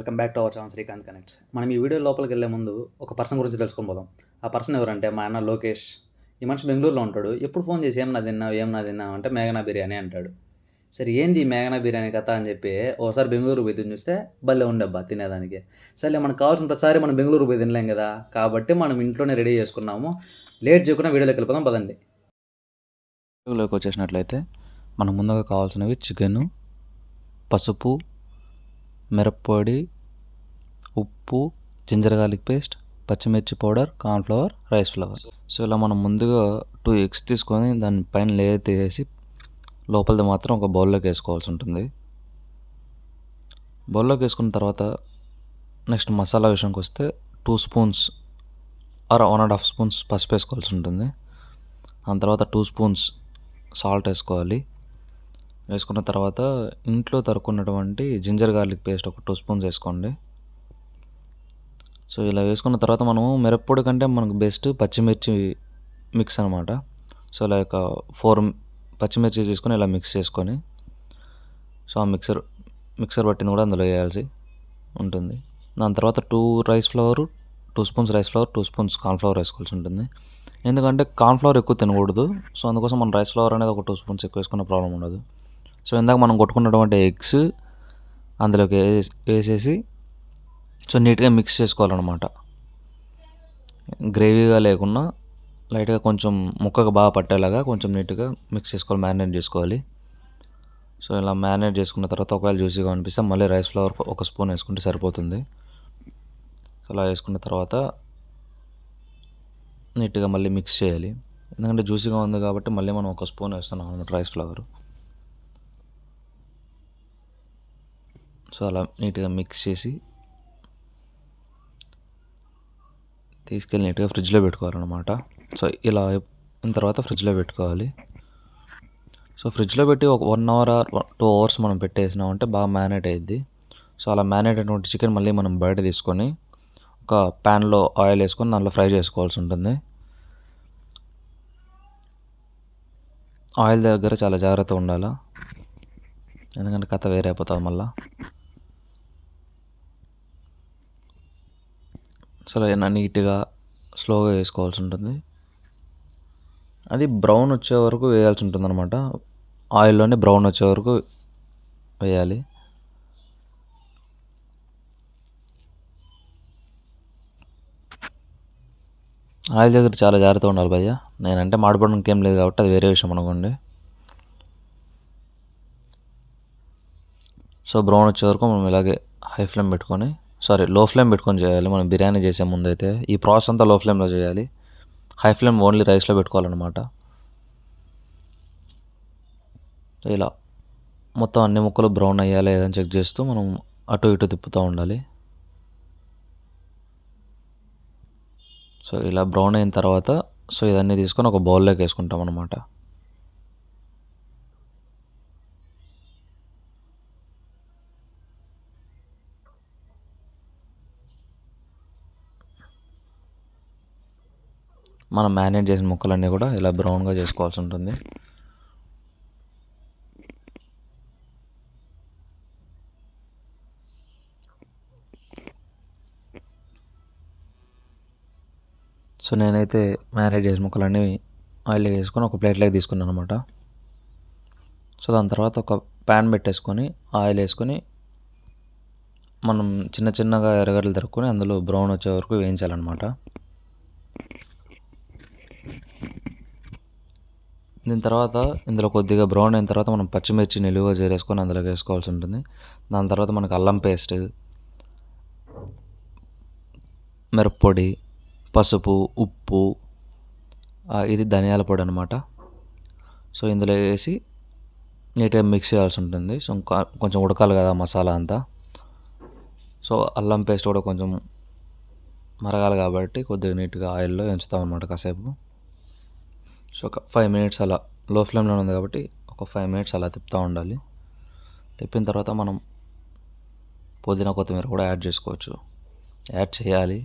Welcome back to our channel Srikanth connects. మనం ఈ video లోపలికి వెళ్ళే ముందు ఒక పర్సన్ గురించి తెలుసుకొని పోదాం. ఆ పర్సన్ ఎవరంటే మా అన్న లోకేష్. ఈ మనిషి బెంగళూరులో ఉంటాడు. ఎప్పుడు ఫోన్ చేసి ఏం నా తిన్నావు అంటే మేఘనా బిర్యానీ అంటాడు. సరే ఏంది ఈ మేఘనా బిర్యానీ కథ అని చెప్పి ఒకసారి బెంగళూరు పోయి తిని చూస్తే భలే ఉండబ్బా తినేదానికి. సరే మనకు కావాల్సిన ప్రతిసారి మనం బెంగళూరు పోయి తినలేం కదా, కాబట్టి మనం ఇంట్లోనే రెడీ చేసుకున్నాము. లేట్ చేయకుండా వీడియోలోకి వెళ్ళిపోదాం పదండి. వీడియోలోకి వచ్చేసినట్లయితే మనకు ముందుగా కావాల్సినవి చికెను, పసుపు, మిరప్పొడి, ఉప్పు, జింజర్ గార్లిక్ పేస్ట్, పచ్చిమిర్చి powder, cornflour, rice flower. So ఇలా మనం ముందుగా 2 ఎగ్స్ తీసుకొని దాని పైన లేయర్ తీసేసి లోపలిది మాత్రం ఒక బౌల్లోకి వేసుకోవాల్సి ఉంటుంది. బౌల్లోకి వేసుకున్న తర్వాత నెక్స్ట్ మసాలా విషయానికి వస్తే 2 స్పూన్స్ ఆర్ 1.5 స్పూన్స్ పసుపు వేసుకోవాల్సి ఉంటుంది. దాని తర్వాత 2 స్పూన్స్ సాల్ట్ వేసుకోవాలి. వేసుకున్న తర్వాత ఇంట్లో తరుక్కున్నటువంటి జింజర్ గార్లిక్ పేస్ట్ ఒక 2 స్పూన్స్ వేసుకోండి. సో ఇలా వేసుకున్న తర్వాత మనము మిరప్పొడి కంటే మనకు బెస్ట్ పచ్చిమిర్చి మిక్స్ అనమాట. సో ఇలా ఒక 4 పచ్చిమిర్చి తీసుకొని ఇలా మిక్స్ చేసుకొని, సో ఆ మిక్సర్ పట్టింది కూడా అందులో వేయాల్సి ఉంటుంది. దాని తర్వాత 2 spoons rice flour, 2 spoons cornflour వేసుకోవాల్సి ఉంటుంది. ఎందుకంటే కార్న్ఫ్లవర్ ఎక్కువ తినకూడదు. సో అందుకోసం మనం రైస్ ఫ్లవర్ అనేది ఒక 2 స్పూన్స్ ఎక్కువ వేసుకున్న ప్రాబ్లం ఉండదు. సో ఇందాక మనం కొట్టుకున్నటువంటి ఎగ్స్ అందులోకి వేసేసి సో నీట్గా మిక్స్ చేసుకోవాలన్నమాట. గ్రేవీగా లేకుండా లైట్గా కొంచెం ముక్కకు బాగా పట్టేలాగా కొంచెం నీట్గా మిక్స్ చేసుకోవాలి, మ్యారినేట్ చేసుకోవాలి. సో ఇలా మ్యారినేట్ చేసుకున్న తర్వాత ఒకవేళ జ్యూసీగా అనిపిస్తే మళ్ళీ రైస్ ఫ్లవర్ 1 స్పూన్ వేసుకుంటే సరిపోతుంది. సో అలా వేసుకున్న తర్వాత నీట్గా మళ్ళీ మిక్స్ చేయాలి. ఎందుకంటే జ్యూసీగా ఉంది కాబట్టి మళ్ళీ మనం 1 స్పూన్ వేస్తున్నాం అన్నమాట రైస్ ఫ్లవర్. సో అలా నీట్గా మిక్స్ చేసి తీసుకెళ్ళి నీట్గా ఫ్రిడ్జ్లో పెట్టుకోవాలన్నమాట. సో ఇలా అయిన తర్వాత ఫ్రిడ్జ్లో పెట్టుకోవాలి. సో ఫ్రిడ్జ్లో పెట్టి ఒక 1 అవర్ ఆర్ 2 అవర్స్ మనం పెట్టేసినామంటే బాగా మ్యారినేట్ అయ్యిద్ది. సో అలా మ్యారినేట్ అయినటువంటి చికెన్ మళ్ళీ మనం బయట తీసుకొని ఒక ప్యాన్లో ఆయిల్ వేసుకొని దాంట్లో ఫ్రై చేసుకోవాల్సి ఉంటుంది. ఆయిల్ దగ్గర చాలా జాగ్రత్తగా ఉండాలి, ఎందుకంటే కథ వేరే అయిపోతుంది మళ్ళీ. సో ఇలా నీట్గా స్లోగా వేసుకోవాల్సి ఉంటుంది. అది బ్రౌన్ వచ్చే వరకు వేయాల్సి ఉంటుంది అనమాట. ఆయిల్లోనే బ్రౌన్ వచ్చే వరకు వేయాలి. ఆయిల్ దగ్గర చాలా జాగ్రత్తగా ఉండాలి భయ్య. నేనంటే మాడిపోవడానికి ఏం లేదు కాబట్టి అది వేరే విషయం అనుకోండి. సో బ్రౌన్ వచ్చే వరకు మనం ఇలాగే లో ఫ్లేమ్ పెట్టుకొని చేయాలి. మనం బిర్యానీ చేసే ముందు అయితే ఈ ప్రాసెస్ అంతా లో ఫ్లేమ్లో చేయాలి. హై ఫ్లేమ్ ఓన్లీ రైస్లో పెట్టుకోవాలన్నమాట. ఇలా మొత్తం అన్ని ముక్కలు బ్రౌన్ అయ్యాలి లేదని చెక్ చేస్తూ మనం అటు ఇటు తిప్పుతూ ఉండాలి. సో ఇలా బ్రౌన్ అయిన తర్వాత సో ఇదన్నీ తీసుకొని ఒక బౌల్లోకి వేసుకుంటాం అనమాట. మనం మ్యారినేట్ చేసిన ముక్కలన్నీ కూడా ఇలా బ్రౌన్గా చేసుకోవాల్సి ఉంటుంది. సో నేనైతే మ్యారినేట్ చేసిన ముక్కలన్నీ ఆయిల్ వేసుకొని ఒక ప్లేట్లోకి తీసుకున్నాను అనమాట. సో దాని తర్వాత ఒక ప్యాన్ పెట్టేసుకొని ఆయిల్ వేసుకొని మనం చిన్న చిన్నగా ఎర్రగడ్డలు తరుక్కొని అందులో బ్రౌన్ వచ్చే వరకు వేయించాలన్నమాట. దీని తర్వాత ఇందులో కొద్దిగా బ్రౌన్ అయిన తర్వాత మనం పచ్చిమిర్చి నిలువుగా చేరేసుకొని అందులోకి వేసుకోవాల్సి ఉంటుంది. దాని తర్వాత మనకు అల్లం పేస్ట్, మిరప్పొడి, పసుపు, ఉప్పు, ఇది ధనియాల పొడి అనమాట. సో ఇందులో వేసి నీట్గా మిక్స్ చేయాల్సి ఉంటుంది. సో కొంచెం ఉడకాలి కదా మసాలా అంతా. సో అల్లం పేస్ట్ కూడా కొంచెం మరగాలి కాబట్టి కొద్దిగా నీట్గా ఆయిల్లో వేయించుతాం అనమాట కాసేపు. సో ఒక 5 మినిట్స్ అలా లో ఫ్లేమ్లో ఉంది కాబట్టి ఒక 5 మినిట్స్ అలా తిప్పుతూ ఉండాలి. తిప్పిన తర్వాత మనం పుదీనా కొత్తిమీర కూడా యాడ్ చేయాలి.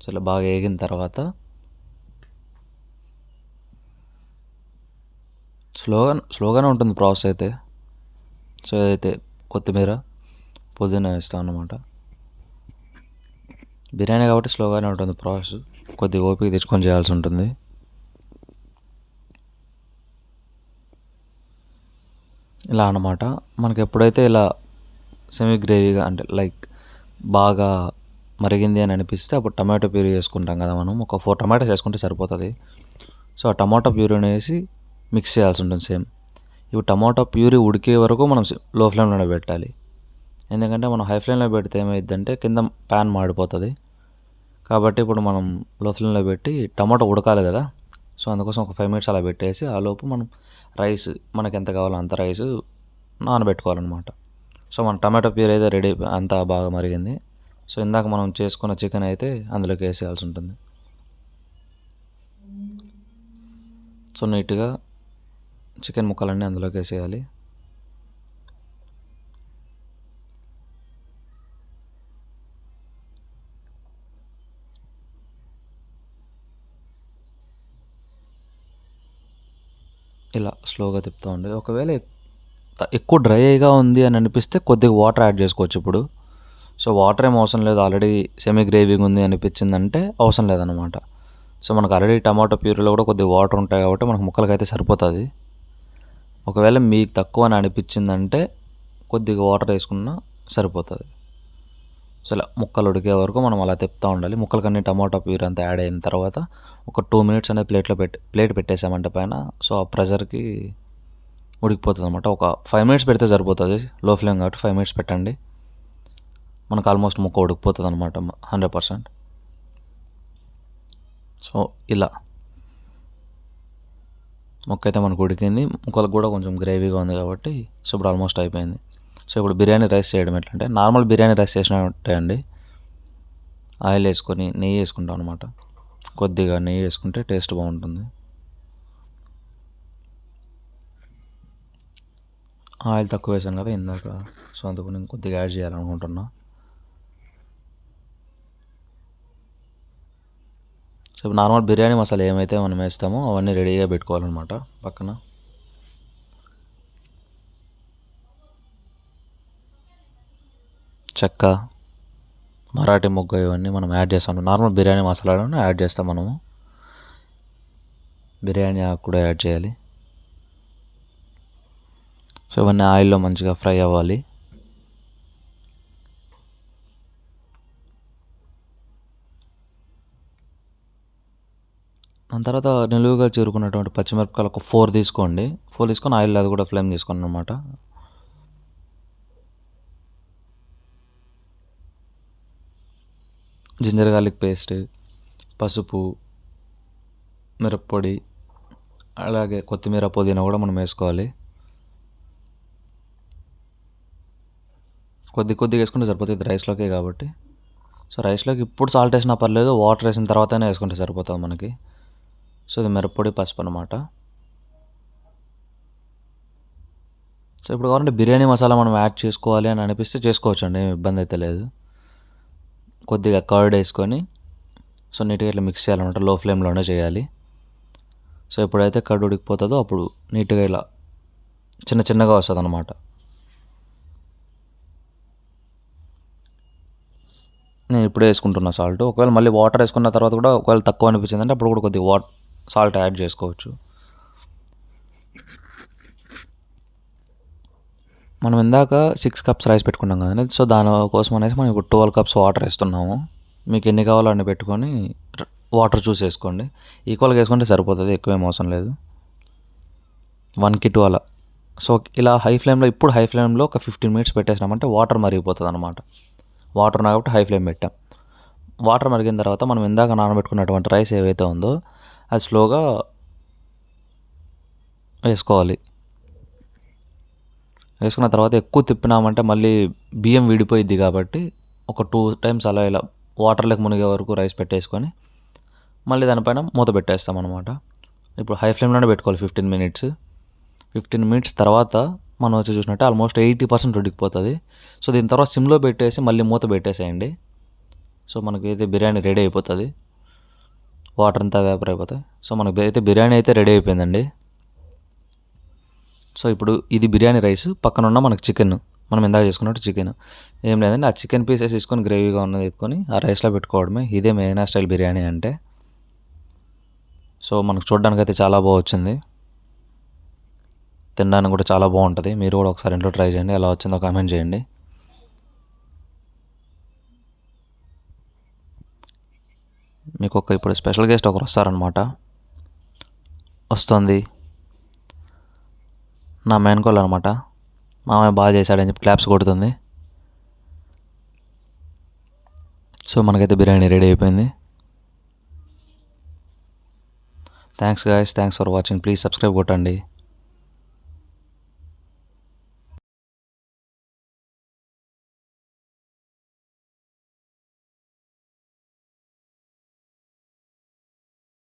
సో ఇలా బాగా వేగిన తర్వాత స్లోగానే ఉంటుంది ప్రాసెస్ అయితే. సో ఏదైతే కొత్తిమీర, పుదీనా వేస్తాం అన్నమాట. బిర్యానీ కాబట్టి స్లోగానే ఉంటుంది ప్రాసెస్, కొద్దిగా ఓపిక తెచ్చుకొని చేయాల్సి ఉంటుంది. ఇలా అన్నమాట. మనకి ఎప్పుడైతే ఇలా సెమీ గ్రేవీగా అంటే లైక్ బాగా మరిగింది అని అనిపిస్తే అప్పుడు టమాటో ప్యూరీ వేసుకుంటాం కదా మనం. ఒక 4 టమాటోస్ వేసుకుంటే సరిపోతుంది. సో ఆ టమాటో ప్యూరీని వేసి మిక్స్ చేయాల్సి ఉంటుంది సేమ్. ఇవి టమాటో ప్యూరీ ఉడికే వరకు మనం లో ఫ్లేమ్లోనే పెట్టాలి. ఎందుకంటే మనం హై ఫ్లేమ్లో పెడితే ఏమైందంటే కింద ప్యాన్ మాడిపోతుంది. కాబట్టి ఇప్పుడు మనం లో ఫ్లేమ్లో పెట్టి టమాటో ఉడకాలి కదా. సో అందుకోసం ఒక 5 మినిట్స్ అలా పెట్టేసి ఆ లోపు మనం రైస్ మనకి ఎంత కావాలో అంత రైస్ నానబెట్టుకోవాలన్నమాట. సో మన టమాటో ప్యూరీ అయితే రెడీ, అంతా బాగా మరిగింది. సో ఇందాక మనం చేసుకున్న చికెన్ అయితే అందులోకి వేసేయాల్సి ఉంటుంది. సో నీట్గా చికెన్ ముక్కలన్నీ అందులోకి వేసేయాలి. ఇలా స్లోగా తిప్పుతూ ఉండాలి. ఒకవేళ ఎక్కువ డ్రైగా ఉంది అని అనిపిస్తే కొద్దిగా వాటర్ యాడ్ చేసుకోవచ్చు ఇప్పుడు. సో వాటర్ ఏం అవసరం లేదు, ఆల్రెడీ సెమీ గ్రేవీగా ఉంది అనిపించిందంటే అవసరం లేదనమాట. సో మనకు ఆల్రెడీ టమాటో ప్యూరీలో కూడా కొద్దిగా వాటర్ ఉంటాయి కాబట్టి మనకు ముక్కలకైతే సరిపోతుంది. ఒకవేళ మీకు తక్కువ అని అనిపించిందంటే కొద్దిగా వాటర్ వేసుకున్నా సరిపోతుంది. సో ఇలా ముక్కలు ఉడికే వరకు మనం అలా తిప్పుతూ ఉండాలి. ముక్కలకన్నీ టమాటో ప్యూరీ అంతా యాడ్ అయిన తర్వాత ఒక 2 మినిట్స్ అనేది ప్లేట్ పెట్టేసామంటే పైన, సో ఆ ప్రెషర్కి ఉడికిపోతుంది అనమాట. ఒక 5 మినిట్స్ పెడితే సరిపోతుంది, లో ఫ్లేమ్ కాబట్టి 5 మినిట్స్ పెట్టండి. మనకు ఆల్మోస్ట్ ముక్క ఉడికిపోతుంది అనమాట 100%. సో ఇలా ముక్క అయితే మనకు ఉడికింది, ముక్కలకు కూడా కొంచెం గ్రేవీగా ఉంది కాబట్టి సో ఇప్పుడు ఆల్మోస్ట్ అయిపోయింది. సో ఇప్పుడు బిర్యానీ రైస్ చేయడం ఎట్లంటే నార్మల్ బిర్యానీ రైస్ చేసినట్టే అండి. ఆయిల్ వేసుకొని నెయ్యి వేసుకుంటాం అనమాట. కొద్దిగా నెయ్యి వేసుకుంటే టేస్ట్ బాగుంటుంది. ఆయిల్ తక్కువ వేసాను కదా ఇందాక, సో అందుకు నేను కొద్దిగా యాడ్ చేయాలనుకుంటున్నా. సో నార్మల్ బిర్యానీ మసాలా ఏమైతే మనం వేస్తామో అవన్నీ రెడీగా పెట్టుకోవాలన్నమాట పక్కన. చెక్క, మరాఠీ మొగ్గ ఇవన్నీ మనం యాడ్ చేస్తాం. నార్మల్ బిర్యానీ మసాలాలను యాడ్ చేస్తాం మనము. బిర్యానీ ఆకు కూడా యాడ్ చేయాలి. సో ఇవన్నీ ఆయిల్లో మంచిగా ఫ్రై అవ్వాలి. దాని తర్వాత నిలువుగా చీరుకున్నటువంటి పచ్చిమిరపకాయలు ఒక 4 తీసుకోండి. 4 తీసుకొని ఆయిల్ అది కూడా ఫ్లేమ్ తీసుకోండి అనమాట. జింజర్ గార్లిక్ పేస్ట్, పసుపు, మిరప్పొడి, అలాగే కొత్తిమీర పుదీనా కూడా మనం వేసుకోవాలి. కొద్దిగా వేసుకుంటే సరిపోతుంది రైస్లోకే కాబట్టి. సో రైస్లోకి ఇప్పుడు సాల్ట్ వేసినా పర్లేదు, వాటర్ వేసిన తర్వాతనే వేసుకుంటే సరిపోతుంది మనకి. సో ఇది మిరప్పొడి, పసుపు అనమాట. సో ఇప్పుడు కావాలంటే బిర్యానీ మసాలా మనం యాడ్ చేసుకోవాలి అని అనిపిస్తే చేసుకోవచ్చు అండి, ఇబ్బంది అయితే లేదు. కొద్దిగా కర్డ్ వేసుకొని సో నీట్గా ఇట్లా మిక్స్ చేయాలన్నమాట, లో ఫ్లేమ్లోనే చేయాలి. సో ఎప్పుడైతే కర్డ్ ఉడికిపోతుందో అప్పుడు నీట్గా ఇలా చిన్నగా వస్తుంది అనమాట. నేను ఇప్పుడే వేసుకుంటున్నా సాల్ట్. ఒకవేళ మళ్ళీ వాటర్ వేసుకున్న తర్వాత కూడా ఒకవేళ తక్కువ అనిపించిందంటే అప్పుడు కూడా కొద్దిగా సాల్ట్ యాడ్ చేసుకోవచ్చు. మనం ఇందాక 6 కప్స్ రైస్ పెట్టుకున్నాం కదండి, సో దానికోసం అనేసి మనం ఇప్పుడు 12 కప్స్ వాటర్ వేస్తున్నాము. మీకు ఎన్ని కావాలో అన్ని పెట్టుకొని వాటర్ చూసి వేసుకోండి. ఈక్వల్గా వేసుకుంటే సరిపోతుంది, ఎక్కువ ఏం అవసరం లేదు. 1కి 2 అలా. సో ఇలా హై ఫ్లేమ్లో ఒక 15 మినిట్స్ పెట్టేసినామంటే వాటర్ మరిగిపోతుంది అనమాట. వాటర్ ఉన్నా కాబట్టి హై ఫ్లేమ్ పెట్టాం. వాటర్ మరిగిన తర్వాత మనం ఇందాక నానబెట్టుకున్నటువంటి రైస్ ఏవైతే ఉందో అది స్లోగా వేసుకోవాలి. వేసుకున్న తర్వాత ఎక్కువ తిప్పినామంటే మళ్ళీ బియ్యం విడిపోయిద్ది కాబట్టి ఒక 2 టైమ్స్ అలా ఇలా వాటర్లోకి మునిగే వరకు రైస్ పెట్టేసుకొని మళ్ళీ దానిపైన మూత పెట్టేస్తాం అనమాట. ఇప్పుడు హై ఫ్లేమ్లోనే పెట్టుకోవాలి 15 మినిట్స్ తర్వాత మనం వచ్చి చూసినట్టే ఆల్మోస్ట్ 80% ఉడికిపోతుంది. సో దీని తర్వాత సిమ్లో పెట్టేసి మళ్ళీ మూత పెట్టేసేయండి. సో మనకి అయితే బిర్యానీ రెడీ అయిపోతుంది, వాటర్ అంతా వేపర్ అయిపోతాయి. సో మనకి అయితే బిర్యానీ అయితే రెడీ అయిపోయిందండి. సో ఇప్పుడు ఇది బిర్యానీ రైస్, పక్కన ఉన్న మనకు చికెన్ మనం ఇందాక చేసుకున్నట్టు చికెన్ ఏం లేదండి, ఆ చికెన్ పీసెస్ తీసుకొని గ్రేవీగా ఉన్నది ఎత్తుకొని ఆ రైస్లో పెట్టుకోవడమే. ఇదే మేఘనా స్టైల్ బిర్యానీ అంటే. సో మనకు చూడడానికి అయితే చాలా బాగా వచ్చింది, తినడానికి కూడా చాలా బాగుంటుంది. మీరు కూడా ఒకసారి ఇంట్లో ట్రై చేయండి, ఎలా వచ్చిందో కామెంట్ చేయండి. మీకు ఇప్పుడు స్పెషల్ గెస్ట్ ఒకరు వస్తారనమాట. వస్తుంది నా మేనకోళ్ళు అనమాట. మామయ్య బాగా చేశాడని చెప్పి క్లాప్స్ కొడుతుంది. సో మనకైతే బిర్యానీ రెడీ అయిపోయింది. Thanks guys, thanks for watching. Please subscribe కొట్టండి.